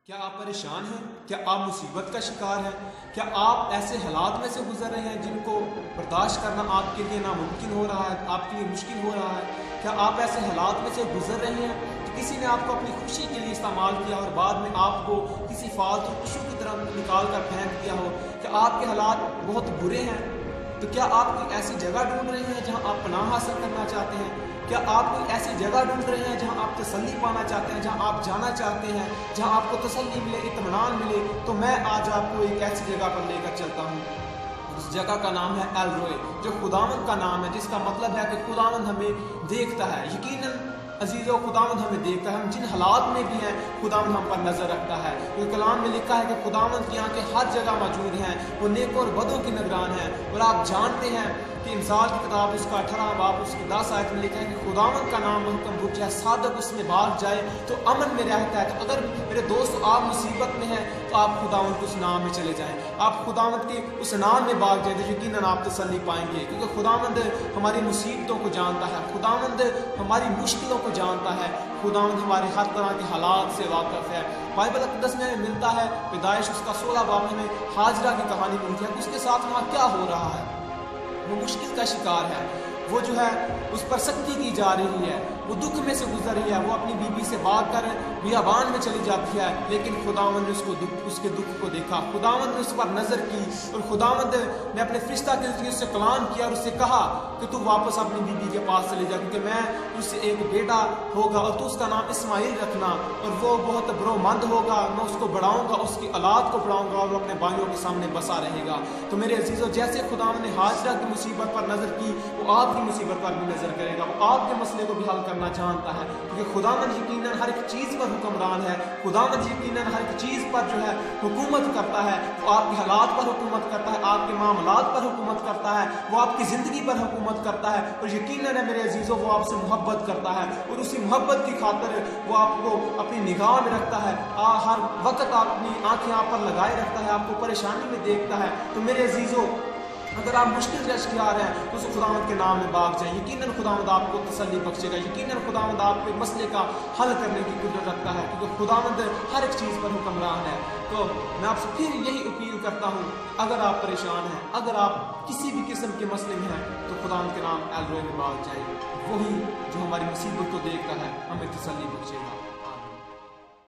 کیا آپ پریشان ہیں؟ کیا آپ مصیبت کا شکار ہیں؟ کیا آپ ایسے حالات میں سے گزر رہے ہیں جن کو برداشت کرنا آپ کے لیے ناممکن ہو رہا ہے، آپ کے لیے مشکل ہو رہا ہے؟ کیا آپ ایسے حالات میں سے گزر رہے ہیں کہ کسی نے آپ کو اپنی خوشی کے لیے استعمال کیا اور بعد میں آپ کو کسی فالتو خوشی کی طرح نکال کر پھینک دیا ہو؟ کیا آپ کے حالات بہت برے ہیں؟ تو کیا آپ کوئی ایسی جگہ ڈھونڈ رہے ہیں جہاں آپ پناہ حاصل کرنا چاہتے ہیں؟ کیا آپ کوئی ایسی جگہ ڈھونڈ رہے ہیں جہاں آپ تسلی پانا چاہتے ہیں، جہاں آپ جانا چاہتے ہیں، جہاں آپ کو تسلی ملے، اطمینان ملے؟ تو میں آج آپ کو ایک ایسی جگہ پر لے کر چلتا ہوں۔ اس جگہ کا نام ہے ایل روئے، جو خداوند کا نام ہے، جس کا مطلب ہے کہ خداوند ہمیں دیکھتا ہے۔ یقیناً عزیزو، خداوند ہمیں دیکھتا ہے، ہم جن حالات میں بھی ہیں خداوند ہم پر نظر رکھتا ہے۔ یہ کلام میں لکھا ہے کہ خداوند کی آنکھیں ہر جگہ موجود ہیں، وہ نیکوں اور بدوں کی نگران ہیں۔ اور آپ جانتے ہیں کہ انسان کی کتاب اس کا 18 باب اس کی 10 آیت میں لکھا ہے کہ خداوند کا نام محکم رک جائے، صادق اس میں بھاگ جائے تو امن میں رہتا ہے۔ تو اگر میرے دوست آپ مصیبت میں ہیں تو آپ خداوند کے اس نام میں چلے جائیں، آپ خداوند کے اس نام میں بھاگ جائیں تو یقیناً آپ تسلی پائیں گے، کیونکہ خداوند ہماری مصیبتوں کو جانتا ہے، خداوند ہماری مشکلوں کو جانتا ہے، خداوند ہمارے ہر طرح کے حالات سے واقف ہے۔ بائبل اقدس میں ملتا ہے، پیدائش اس کا 16 باب میں ہاجرہ کی کہانی ملتی ہے، اس کے ساتھ وہاں کیا ہو رہا ہے؟ وہ مشکل کا شکار ہے، وہ جو ہے اس پر سختی کی جا رہی ہے، وہ دکھ میں سے گزر رہی ہے، وہ اپنی بیوی سے بھاگ کر بیابان میں چلی جاتی ہے، لیکن خداوند نے اس کے دکھ کو دیکھا، خداوند نے اس پر نظر کی، اور خداوند نے اپنے فرشتہ کے ذریعے اس سے کلام کیا اور اس سے کہا کہ تو واپس اپنی بیوی کے پاس چلے جا، کیونکہ میں اس سے ایک بیٹا ہوگا اور تو اس کا نام اسماعیل رکھنا، اور وہ بہت برومند ہوگا، میں اس کو بڑھاؤں گا، اس کی اولاد کو بڑھاؤں گا، اور وہ اپنے بھائیوں کے سامنے بسا رہے گا۔ تو میرے عزیزو، جیسے خداوند نے ہاجرہ کی مصیبت پر نظر کی، وہ آپ کی مصیبت پر بھی نظر کرے گا، وہ آپ کے مسئلے کو بھی حل کرنا جانتا ہے، کیونکہ خداوند یقیناً ہر ایک چیز پر حکمران ہے، خداوند یقیناً ہر ایک چیز پر جو ہے حکومت کرتا ہے، وہ آپ کے حالات پر حکومت کرتا ہے، آپ کے معاملات پر حکومت کرتا ہے، وہ آپ کی زندگی پر حکومت کرتا ہے، اور یقیناً ہے میرے عزیزو، وہ آپ سے محبت کرتا ہے، اور اسی محبت کی خاطر وہ آپ کو اپنی نگاہ میں رکھتا ہے، ہر وقت اپنی آنکھیں آپ پر لگائے رکھتا ہے، آپ کو پریشانی میں دیکھتا ہے۔ تو میرے عزیزو، اگر آپ مشکل کا شکار ہیں تو اس خداوند کے نام میں بھاگ جائیں، یقیناً خداوند آپ کو تسلی بخشے گا، یقیناً خداوند آپ کے مسئلے کا حل کرنے کی قدرت رکھتا ہے، کیونکہ خداوند ہر ایک چیز پر حکمران ہے۔ تو میں آپ سے پھر یہی اپیل کرتا ہوں، اگر آپ پریشان ہیں، اگر آپ کسی بھی قسم کے مسئلے میں ہیں تو خداوند کے نام ایل روئے میں بھاگ جائیں، وہی جو ہماری مصیبت کو دیکھتا ہے ہمیں تسلی بخشے گا۔